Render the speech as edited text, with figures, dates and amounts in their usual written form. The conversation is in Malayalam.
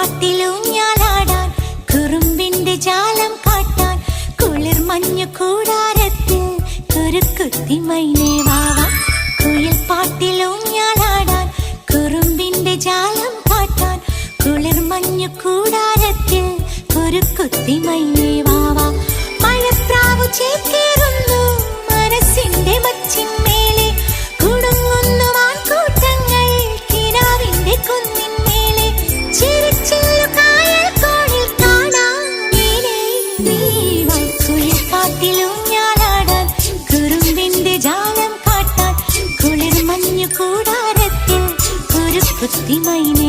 പാട്ടിലൂഞ്ഞാലാടാൻ കുറുമ്പിന്റെ ജാലം കാട്ടാൻ കുളിർ മഞ്ഞു കൂടാരത്തിൽ കുരുക്കുത്തി മൈനേ വാവാ. കുയിൽ പാട്ടിലൂഞ്ഞാലാടാൻ കുറുമ്പിന്റെ ജാലം കാട്ടാൻ കുളിർ മഞ്ഞു കൂടാരത്തിൽ കുരുക്കുത്തി മൈനേ വാവാ. മഴപ്രാവു ചേക്കേറുന്നു മനസ്സിന്റെ മച്ചിന്മേലെ കുടുങ്ങുന്നു മാൻകൂട്ടങ്ങൾ കിനാവിന്റെ കുന്നിന്മേലെ ചിരിച്ചില്ലു കായൽ കോണിൽ കാണാം നീലേ നീവാ. കുയിൽ പാട്ടിലൂഞ്ഞാലാടാൻ കുറുമ്പിന്റെ ജാലം കാട്ടാൻ കുളിർ മഞ്ഞു കൂടാരത്തിൽ കുരുക്കുത്തി മൈനേ